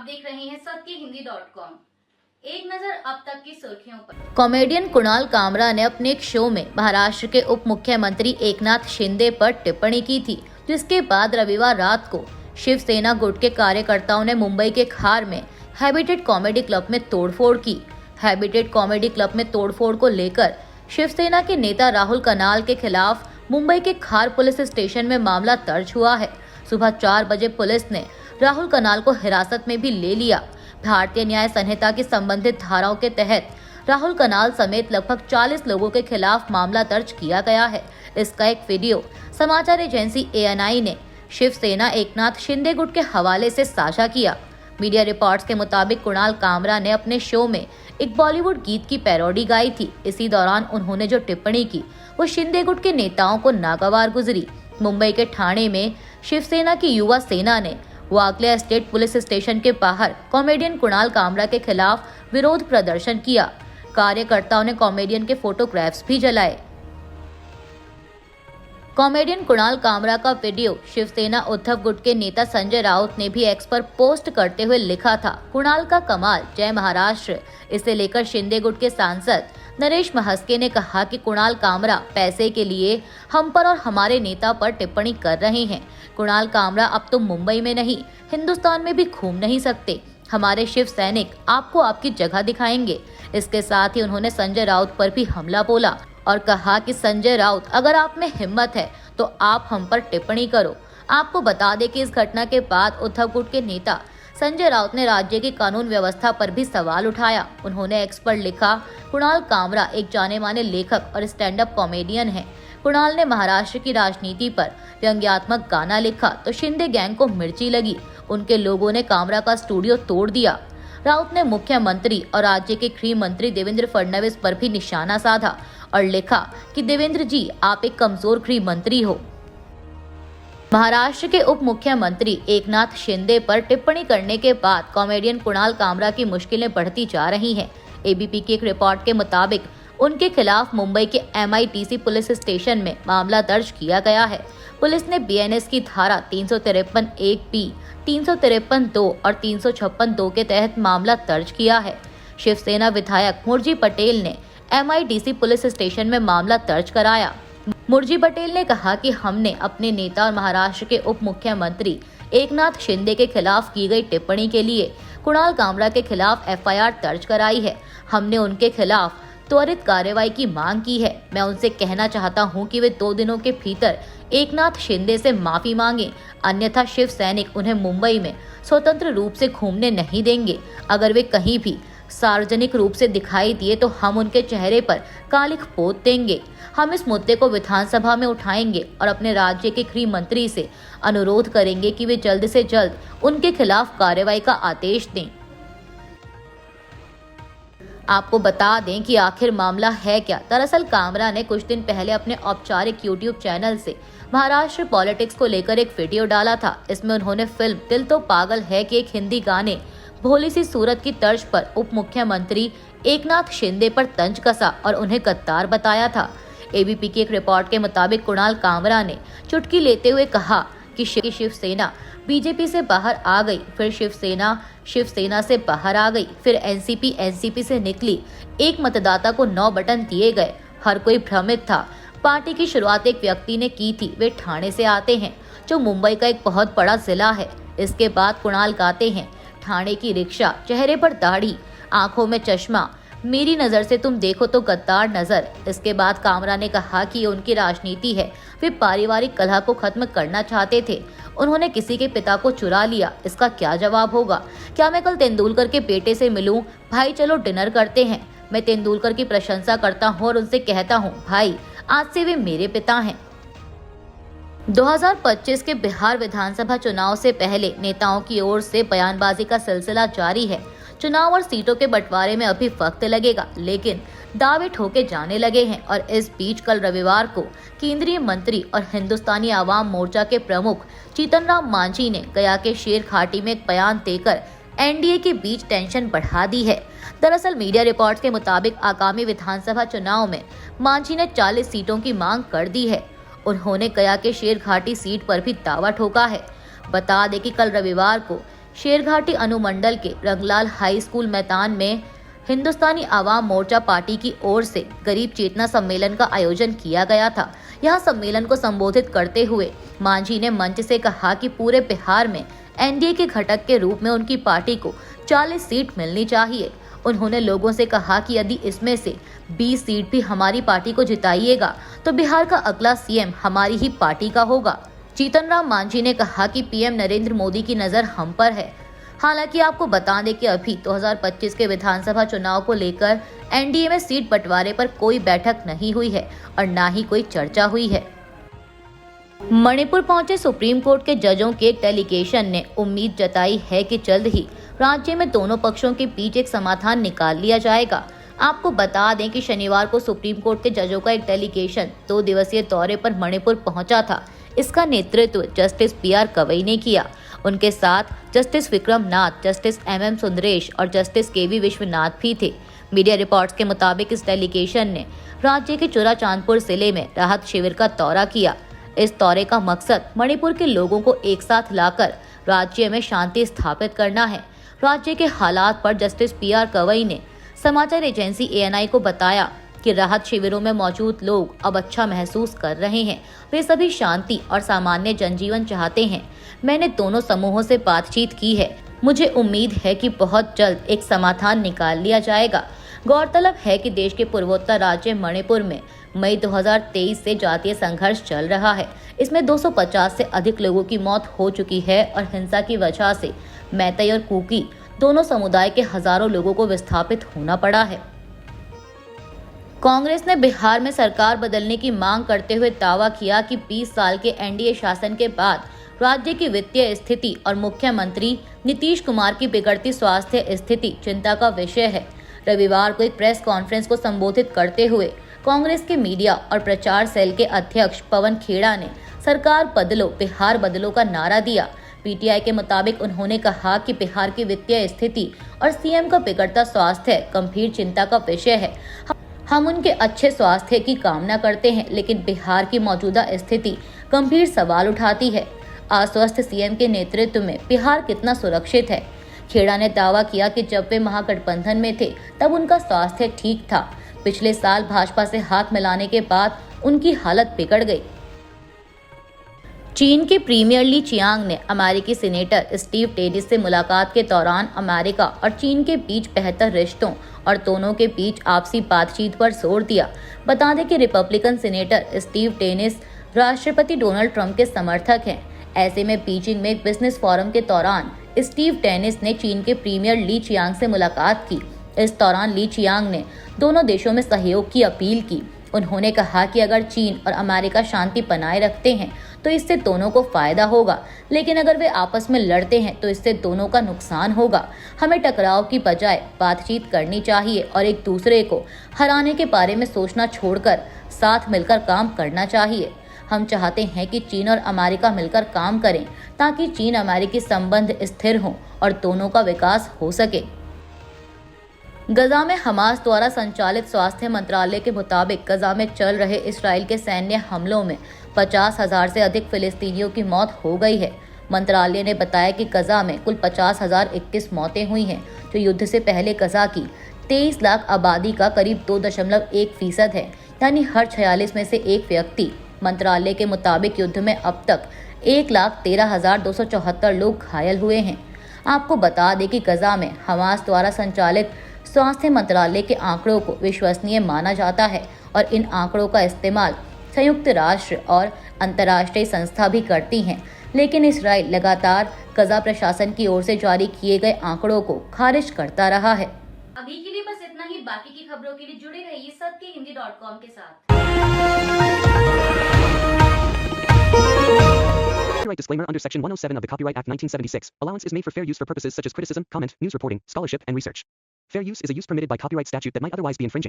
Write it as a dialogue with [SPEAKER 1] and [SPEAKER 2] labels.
[SPEAKER 1] देख रहे हैं सत्यहिंदी.com। एक नजर अब तक की सुर्खियों पर।
[SPEAKER 2] कॉमेडियन कुणाल कामरा ने अपने एक शो में महाराष्ट्र के उप मुख्यमंत्री एकनाथ शिंदे पर टिप्पणी की थी, जिसके बाद रविवार रात को शिवसेना गुट के कार्यकर्ताओं ने मुंबई के खार में हैबिटेट कॉमेडी क्लब में तोड़फोड़ की। हैबिटेट कॉमेडी क्लब में तोड़फोड़ को लेकर शिवसेना के नेता राहुल कनाल के खिलाफ मुंबई के खार पुलिस स्टेशन में मामला दर्ज हुआ है। सुबह 4 बजे पुलिस ने राहुल कनाल को हिरासत में भी ले लिया। भारतीय न्याय संहिता की संबंधित धाराओं के तहत राहुल कनाल समेत लगभग 40 लोगों के खिलाफ मामला दर्ज किया गया है। इसका एक वीडियो समाचार एजेंसी ANI ने शिवसेना एकनाथ शिंदे गुट के हवाले से साझा किया। मीडिया रिपोर्ट्स के मुताबिक कुणाल कामरा ने अपने शो में एक बॉलीवुड गीत की पैरोडी गाई थी। इसी दौरान उन्होंने जो टिप्पणी की वो शिंदे गुट के नेताओं को नागवार गुजरी। मुंबई के ठाणे में शिवसेना की युवा सेना ने वाकले स्टेट पुलिस स्टेशन के बाहर कॉमेडियन कुणाल कामरा के खिलाफ विरोध प्रदर्शन किया। कार्यकर्ताओं ने कॉमेडियन के फोटोग्राफ्स भी जलाए। कॉमेडियन कुणाल कामरा का वीडियो शिवसेना उद्धव गुट के नेता संजय राउत ने भी एक्स पर पोस्ट करते हुए लिखा था, कुणाल का कमाल, जय महाराष्ट्र। इसे लेकर शिंदे गुट के सांसद नरेश महस्के ने कहा कि कुणाल कामरा पैसे के लिए हम पर और हमारे नेता पर टिप्पणी कर रहे हैं। कुणाल कामरा अब तुम मुंबई में नहीं, हिंदुस्तान में भी घूम नहीं सकते। हमारे शिव सैनिक आपको आपकी जगह दिखाएंगे। इसके साथ ही उन्होंने संजय राउत पर भी हमला बोला और कहा कि संजय राउत, अगर आप में हिम्मत है तो आप हम पर टिप्पणी करो। आपको बता दें कि इस घटना के बाद उद्धव गुट के नेता संजय राउत ने राज्य की कानून व्यवस्था पर भी सवाल उठाया। उन्होंने एक्स पर लिखा, कुणाल कामरा एक जाने माने लेखक और स्टैंड अप कॉमेडियन है। कुणाल ने महाराष्ट्र की राजनीति पर व्यंग्यात्मक गाना लिखा तो शिंदे गैंग को मिर्ची लगी। उनके लोगों ने कामरा का स्टूडियो तोड़ दिया। राउत ने मुख्यमंत्री और राज्य के गृह मंत्री देवेंद्र फडणवीस पर भी निशाना साधा और लिखा कि देवेंद्र जी, आप एक कमजोर गृह मंत्री हो। महाराष्ट्र के उप मुख्यमंत्री एकनाथ शिंदे पर टिप्पणी करने के बाद कॉमेडियन कुणाल कामरा की मुश्किलें बढ़ती जा रही हैं। ABP की एक रिपोर्ट के मुताबिक उनके खिलाफ मुंबई के MITC पुलिस स्टेशन में मामला दर्ज किया गया है। पुलिस ने BNS की धारा 353(1)(b), 353(2) और 356(2) के तहत मामला दर्ज किया है। शिवसेना विधायक मुरजी पटेल ने MITC पुलिस स्टेशन में मामला दर्ज कराया। मुरजी पटेल ने कहा कि हमने अपने नेता और महाराष्ट्र के उप मुख्यमंत्री एकनाथ शिंदे के खिलाफ की गई टिप्पणी के लिए कुणाल कामरा के खिलाफ FIR दर्ज कराई है। हमने उनके खिलाफ त्वरित कार्रवाई की मांग की है। मैं उनसे कहना चाहता हूं कि वे 2 दिनों के भीतर एकनाथ शिंदे से माफी मांगे, अन्यथा शिव सैनिक उन्हें मुंबई में स्वतंत्र रूप से घूमने नहीं देंगे। अगर वे कहीं भी सार्वजनिक रूप से दिखाई दिए तो हम उनके चेहरे पर कालिख पोत देंगे। हम इस मुद्दे को विधानसभा में उठाएंगे और अपने राज्य के गृह मंत्री से अनुरोध करेंगे कि वे जल्द से जल्द उनके खिलाफ कार्रवाई का आदेश दें। आपको बता दें कि आखिर मामला है क्या। दरअसल कामरा ने कुछ दिन पहले अपने औपचारिक YouTube चैनल से महाराष्ट्र पॉलिटिक्स को लेकर एक वीडियो डाला था। इसमें उन्होंने फिल्म दिल तो पागल है कि एक हिंदी गाने भोली सी सूरत की तर्ज पर उप मुख्यमंत्री एकनाथ शिंदे पर तंज कसा और उन्हें गद्दार बताया था। ABP की एक रिपोर्ट के मुताबिक कुणाल कामरा ने चुटकी लेते हुए कहा कि शिवसेना BJP से बाहर आ गई, फिर शिवसेना से बाहर आ गई, फिर NCP से निकली। एक मतदाता को 9 बटन दिए गए। हर कोई भ्रमित था। पार्टी की शुरुआत एक व्यक्ति ने की थी। वे ठाणे से आते हैं, जो मुंबई का एक बहुत बड़ा जिला है। इसके बाद कुणाल गाते हैं, ठाणे की रिक्शा, चेहरे पर दाढ़ी, आंखों में चश्मा, मेरी नज़र से तुम देखो तो गद्दार नज़र। इसके बाद कामरा ने कहा कि ये उनकी राजनीति है। वे पारिवारिक कलह को खत्म करना चाहते थे। उन्होंने किसी के पिता को चुरा लिया। इसका क्या जवाब होगा? क्या मैं कल तेंदुलकर के बेटे से मिलूं? भाई चलो डिनर करते हैं। मैं तेंदुलकर की प्रशंसा करता हूं और उनसे कहता हूं, भाई आज से वे मेरे पिता हैं। 2025 के बिहार विधानसभा चुनाव से पहले नेताओं की ओर से बयानबाजी का सिलसिला जारी है। चुनाव और सीटों के बंटवारे में अभी वक्त लगेगा, लेकिन दावे ठोके जाने लगे हैं। और इस बीच कल रविवार को केंद्रीय मंत्री और हिंदुस्तानी आवाम मोर्चा के प्रमुख जीतनराम मांझी ने गया के शेर घाटी में एक बयान देकर NDA के बीच टेंशन बढ़ा दी है। दरअसल मीडिया रिपोर्ट्स के मुताबिक आगामी विधानसभा चुनाव में मांझी ने 40 सीटों की मांग कर दी है। उन्होंने गया के शेर घाटी सीट पर भी दावा ठोका है। बता दें कि कल रविवार को शेरघाटी अनुमंडल के रंगलाल हाई स्कूल मैदान में हिंदुस्तानी आवाम मोर्चा पार्टी की ओर से गरीब चेतना सम्मेलन का आयोजन किया गया था। यहां सम्मेलन को संबोधित करते हुए मांझी ने मंच से कहा कि पूरे बिहार में एनडीए के घटक के रूप में उनकी पार्टी को 40 सीट मिलनी चाहिए। उन्होंने लोगों से कहा कि यदि इसमें से 20 सीट भी हमारी पार्टी को जिताइएगा तो बिहार का अगला सीएम हमारी ही पार्टी का होगा। जीतन राम मांझी ने कहा कि पीएम नरेंद्र मोदी की नजर हम पर है। हालांकि आपको बता दें कि अभी 2025 के विधानसभा चुनाव को लेकर एनडीए में सीट बंटवारे पर कोई बैठक नहीं हुई है और न ही कोई चर्चा हुई है। मणिपुर पहुंचे सुप्रीम कोर्ट के जजों के एक डेलीगेशन ने उम्मीद जताई है कि जल्द ही राज्य में दोनों पक्षों के बीच एक समाधान निकाल लिया जाएगा। आपको बता दें कि शनिवार को सुप्रीम कोर्ट के जजों का एक डेलीगेशन 2 दिवसीय दौरे पर मणिपुर पहुंचा था। इसका नेतृत्व जस्टिस पीआर कवई ने किया। उनके साथ जस्टिस विक्रम नाथ, जस्टिस एमएम सुंदरेश और जस्टिस केवी विश्वनाथ भी थे। मीडिया रिपोर्ट्स के मुताबिक इस डेलीगेशन ने राज्य के चुराचांदपुर जिले में राहत शिविर का दौरा किया। इस दौरे का मकसद मणिपुर के लोगों को एक साथ लाकर राज्य में शांति स्थापित करना है। राज्य के हालात पर जस्टिस पीआर कवई ने समाचार एजेंसी एएनआई को बताया कि राहत शिविरों में मौजूद लोग अब अच्छा महसूस कर रहे हैं। वे सभी शांति और सामान्य जनजीवन चाहते हैं। मैंने दोनों समूहों से बातचीत की है। मुझे उम्मीद है कि बहुत जल्द एक समाधान निकाल लिया जाएगा। गौरतलब है कि देश के पूर्वोत्तर राज्य मणिपुर में मई 2023 से जातीय संघर्ष चल रहा है। इसमें 250 से अधिक लोगों की मौत हो चुकी है और हिंसा की वजह से मैतई और कुकी दोनों समुदाय के हजारों लोगों को विस्थापित होना पड़ा है। कांग्रेस ने बिहार में सरकार बदलने की मांग करते हुए दावा किया कि 20 साल के एनडीए शासन के बाद राज्य की वित्तीय स्थिति और मुख्यमंत्री नीतीश कुमार की बिगड़ती स्वास्थ्य स्थिति चिंता का विषय है। रविवार को एक प्रेस कॉन्फ्रेंस को संबोधित करते हुए कांग्रेस के मीडिया और प्रचार सेल के अध्यक्ष पवन खेड़ा ने सरकार बदलो बिहार बदलो का नारा दिया। पीटीआई के मुताबिक उन्होंने कहा कि बिहार की वित्तीय स्थिति और सीएम का बिगड़ता स्वास्थ्य गंभीर चिंता का विषय है। हम उनके अच्छे स्वास्थ्य की कामना करते हैं, लेकिन बिहार की मौजूदा स्थिति गंभीर सवाल उठाती है। अस्वस्थ सीएम के नेतृत्व में बिहार कितना सुरक्षित है? खेड़ा ने दावा किया कि जब वे महागठबंधन में थे तब उनका स्वास्थ्य ठीक था। पिछले साल भाजपा से हाथ मिलाने के बाद उनकी हालत बिगड़ गई। चीन के प्रीमियर ली चियांग ने अमेरिकी सीनेटर स्टीव टेनिस से मुलाकात के दौरान अमेरिका और चीन के बीच बेहतर रिश्तों और दोनों के बीच आपसी बातचीत पर जोर दिया। बता दें कि रिपब्लिकन सीनेटर स्टीव टेनिस राष्ट्रपति डोनाल्ड ट्रंप के समर्थक हैं। ऐसे में बीजिंग में एक बिजनेस फोरम के दौरान स्टीव टेनिस ने चीन के प्रीमियर ली चियांग से मुलाकात की। इस दौरान ली चियांग ने दोनों देशों में सहयोग की अपील की। उन्होंने कहा कि अगर चीन और अमेरिका शांति बनाए रखते हैं तो इससे दोनों को फायदा होगा, लेकिन अगर वे आपस में लड़ते हैं तो इससे दोनों का नुकसान होगा। हमें टकराव की बजाय बातचीत करनी चाहिए और एक दूसरे को हराने के बारे में सोचना छोड़कर साथ मिलकर काम करना चाहिए। हम चाहते हैं कि चीन और अमेरिका मिलकर काम करें ताकि चीन अमेरिकी संबंध स्थिर हों और दोनों का विकास हो सके। गजा में हमास द्वारा संचालित स्वास्थ्य मंत्रालय के मुताबिक गजा में चल रहे इस्राएल के सैन्य हमलों में 50,000 से अधिक फिलिस्तीनियों की मौत हो गई है। मंत्रालय ने बताया कि गजा में कुल 50,021 मौतें हुई हैं, जो युद्ध से पहले गजा की 23 लाख आबादी का करीब 2.1% है, यानी हर 46 में से एक व्यक्ति। मंत्रालय के मुताबिक युद्ध में अब तक 1,13,274 लोग घायल हुए हैं। आपको बता दें कि गजा में हमास द्वारा संचालित स्वास्थ्य मंत्रालय के आंकड़ों को विश्वसनीय माना जाता है और इन आंकड़ों का इस्तेमाल संयुक्त राष्ट्र और अंतर्राष्ट्रीय संस्था भी करती हैं, लेकिन इसराइल लगातार गजा प्रशासन की ओर से जारी किए गए आंकड़ों को खारिज करता रहा है।
[SPEAKER 1] अभी के लिए बस इतना ही। बाकी की खबरों के लिए जुड़े रहिए सत्यहिंदी.com के साथ।
[SPEAKER 3] Copyright disclaimer under Section 107 of the Copyright Act 1976. Allowance is made for fair use for purposes such as criticism, comment, news reporting, scholarship, and research. Fair use is a use permitted by copyright statute that might otherwise be infringing.